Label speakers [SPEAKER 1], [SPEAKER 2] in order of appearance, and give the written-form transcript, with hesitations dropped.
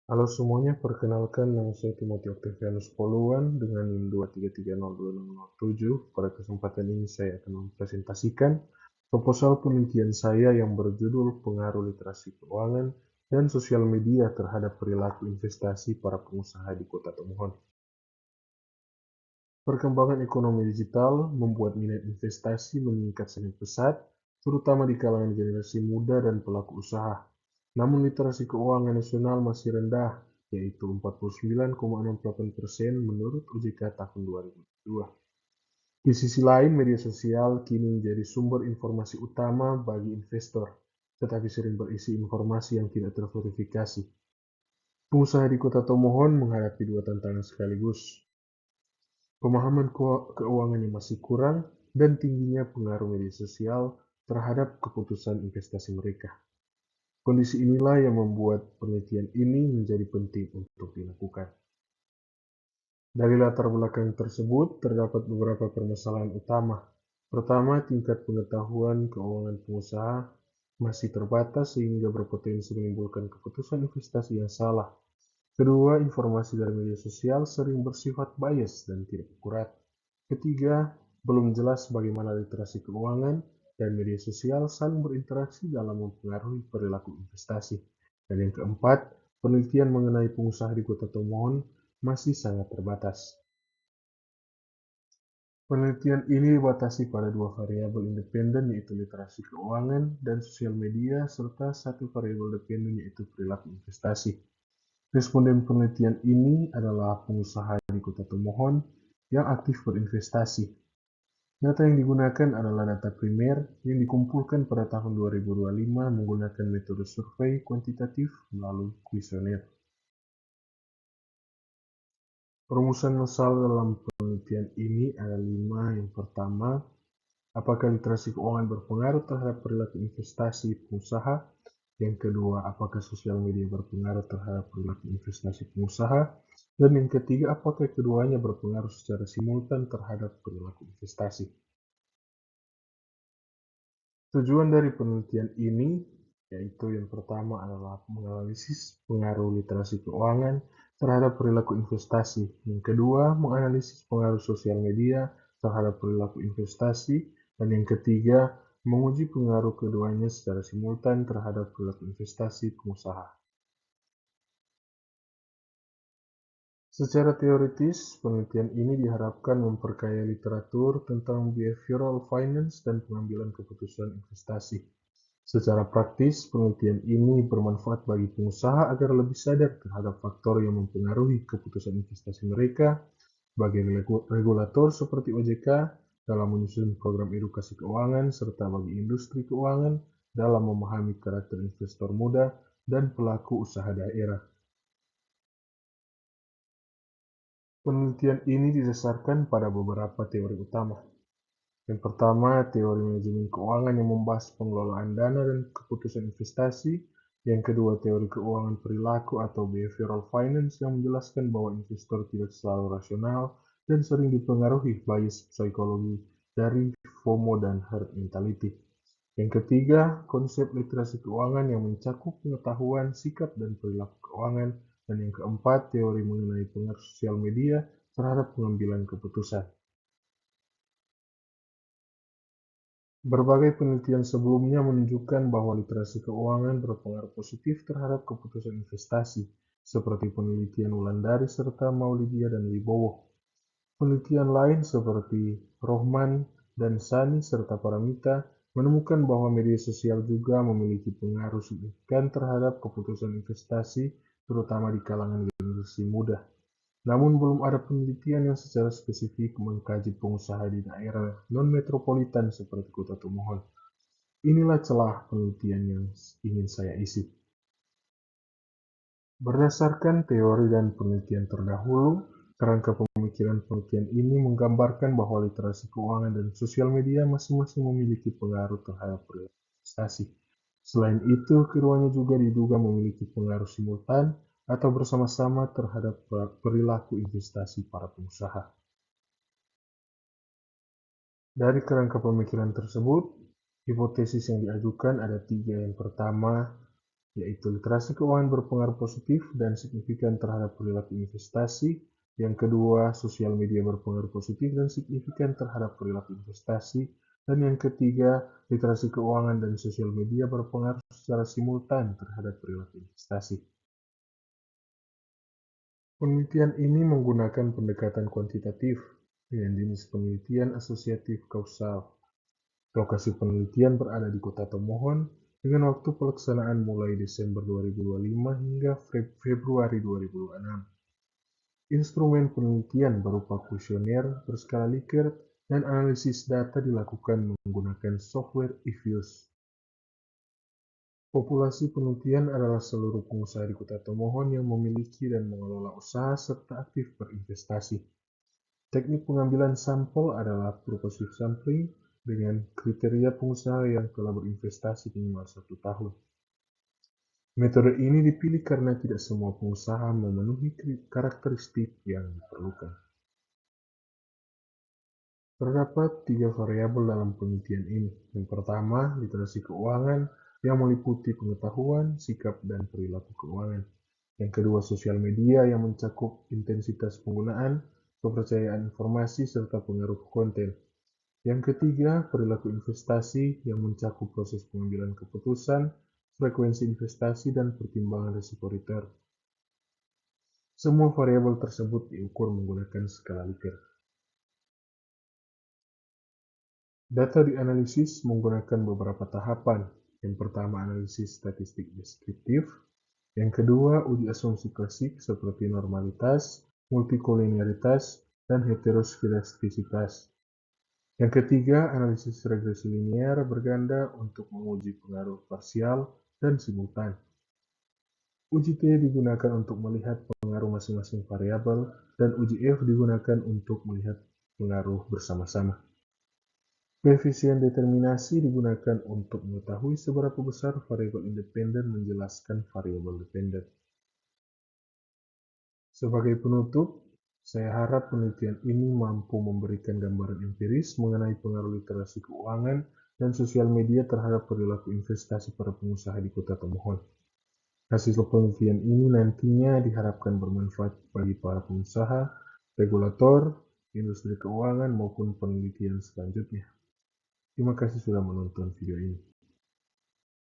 [SPEAKER 1] Halo semuanya, perkenalkan nama saya Timothy Octavianus Poluan dengan NIM 233026007. Pada kesempatan ini saya akan mempresentasikan proposal penelitian saya yang berjudul Pengaruh Literasi Keuangan dan Sosial Media terhadap Perilaku Investasi para Pengusaha di Kota Tomohon. Perkembangan ekonomi digital membuat minat investasi meningkat sangat pesat, terutama di kalangan generasi muda dan pelaku usaha. Namun literasi keuangan nasional masih rendah, yaitu 49,68% menurut OJK tahun 2002. Di sisi lain, media sosial kini menjadi sumber informasi utama bagi investor, tetapi sering berisi informasi yang tidak terverifikasi. Pengusaha di Kota Tomohon menghadapi dua tantangan sekaligus. Pemahaman keuangan yang masih kurang dan tingginya pengaruh media sosial terhadap keputusan investasi mereka. Kondisi inilah yang membuat penelitian ini menjadi penting untuk dilakukan. Dari latar belakang tersebut, terdapat beberapa permasalahan utama. Pertama, tingkat pengetahuan keuangan pengusaha masih terbatas sehingga berpotensi menimbulkan keputusan investasi yang salah. Kedua, informasi dari media sosial sering bersifat bias dan tidak akurat. Ketiga, belum jelas bagaimana literasi keuangan dan media sosial saling berinteraksi dalam mempengaruhi perilaku investasi. Dan yang keempat, penelitian mengenai pengusaha di Kota Tomohon masih sangat terbatas. Penelitian ini dibatasi pada dua variabel independen yaitu literasi keuangan dan sosial media serta satu variabel dependen yaitu perilaku investasi. Responden penelitian ini adalah pengusaha di Kota Tomohon yang aktif berinvestasi. Data yang digunakan adalah data primer yang dikumpulkan pada tahun 2025 menggunakan metode survei kuantitatif melalui kuesioner. Rumusan masal dalam penelitian ini ada 5. Yang pertama, apakah literasi keuangan berpengaruh terhadap perilaku investasi pengusaha? Yang kedua, apakah sosial media berpengaruh terhadap perilaku investasi pengusaha? Dan yang ketiga, apakah keduanya berpengaruh secara simultan terhadap perilaku investasi? Tujuan dari penelitian ini yaitu yang pertama adalah menganalisis pengaruh literasi keuangan terhadap perilaku investasi. Yang kedua, menganalisis pengaruh sosial media terhadap perilaku investasi. Dan yang ketiga, menguji pengaruh keduanya secara simultan terhadap perilaku investasi pengusaha. Secara teoritis, penelitian ini diharapkan memperkaya literatur tentang behavioral finance dan pengambilan keputusan investasi. Secara praktis, penelitian ini bermanfaat bagi pengusaha agar lebih sadar terhadap faktor yang mempengaruhi keputusan investasi mereka, bagi regulator seperti OJK dalam menyusun program edukasi keuangan, serta bagi industri keuangan dalam memahami karakter investor muda dan pelaku usaha daerah. Penelitian ini didasarkan pada beberapa teori utama. Yang pertama, teori manajemen keuangan yang membahas pengelolaan dana dan keputusan investasi. Yang kedua, teori keuangan perilaku atau behavioral finance yang menjelaskan bahwa investor tidak selalu rasional dan sering dipengaruhi bias psikologi dari FOMO dan herd mentality. Yang ketiga, konsep literasi keuangan yang mencakup pengetahuan, sikap, dan perilaku keuangan. Dan yang keempat, teori mengenai pengaruh sosial media terhadap pengambilan keputusan. Berbagai penelitian sebelumnya menunjukkan bahwa literasi keuangan berpengaruh positif terhadap keputusan investasi, seperti penelitian Wulandari serta Maulidia dan Wibowo. Penelitian lain seperti Rohman dan Sani serta Paramita menemukan bahwa media sosial juga memiliki pengaruh signifikan terhadap keputusan investasi, terutama di kalangan generasi muda. Namun belum ada penelitian yang secara spesifik mengkaji pengusaha di daerah non-metropolitan seperti Kota Tomohon. Inilah celah penelitian yang ingin saya isi. Berdasarkan teori dan penelitian terdahulu, kerangka pemikiran penelitian ini menggambarkan bahwa literasi keuangan dan sosial media masing-masing memiliki pengaruh terhadap perilaku investasi. Selain itu, keduanya juga diduga memiliki pengaruh simultan atau bersama-sama terhadap perilaku investasi para pengusaha. Dari kerangka pemikiran tersebut, hipotesis yang diajukan ada 3. Yang pertama, yaitu literasi keuangan berpengaruh positif dan signifikan terhadap perilaku investasi. Yang kedua, sosial media berpengaruh positif dan signifikan terhadap perilaku investasi. Dan yang ketiga, literasi keuangan dan sosial media berpengaruh secara simultan terhadap perilaku investasi. Penelitian ini menggunakan pendekatan kuantitatif dengan jenis penelitian asosiatif kausal. Lokasi penelitian berada di Kota Tomohon dengan waktu pelaksanaan mulai Desember 2025 hingga Februari 2026. Instrumen penelitian berupa kuesioner berskala Likert dan analisis data dilakukan menggunakan software eViews. Populasi penelitian adalah seluruh pengusaha di Kota Tomohon yang memiliki dan mengelola usaha serta aktif berinvestasi. Teknik pengambilan sampel adalah purposive sampling dengan kriteria pengusaha yang telah berinvestasi minimal 1 tahun. Metode ini dipilih karena tidak semua pengusaha memenuhi karakteristik yang diperlukan. Terdapat 3 variabel dalam penelitian ini. Yang pertama, literasi keuangan yang meliputi pengetahuan, sikap, dan perilaku keuangan. Yang kedua, sosial media yang mencakup intensitas penggunaan, kepercayaan informasi, serta pengaruh konten. Yang ketiga, perilaku investasi yang mencakup proses pengambilan keputusan, frekuensi investasi, dan pertimbangan risiko return. Semua variabel tersebut diukur menggunakan skala Likert. Data dianalisis menggunakan beberapa tahapan. Yang pertama, analisis statistik deskriptif. Yang kedua, uji asumsi klasik seperti normalitas, multikolinearitas, dan heteroskedastisitas. Yang ketiga, analisis regresi linear berganda untuk menguji pengaruh parsial dan simultan. Uji T digunakan untuk melihat pengaruh masing-masing variabel, dan uji F digunakan untuk melihat pengaruh bersama-sama. Koefisien determinasi digunakan untuk mengetahui seberapa besar variabel independen menjelaskan variabel dependen. Sebagai penutup, saya harap penelitian ini mampu memberikan gambaran empiris mengenai pengaruh literasi keuangan dan sosial media terhadap perilaku investasi para pengusaha di Kota Tomohon. Hasil penelitian ini nantinya diharapkan bermanfaat bagi para pengusaha, regulator, industri keuangan, maupun penelitian selanjutnya. Terima kasih sudah menonton video ini.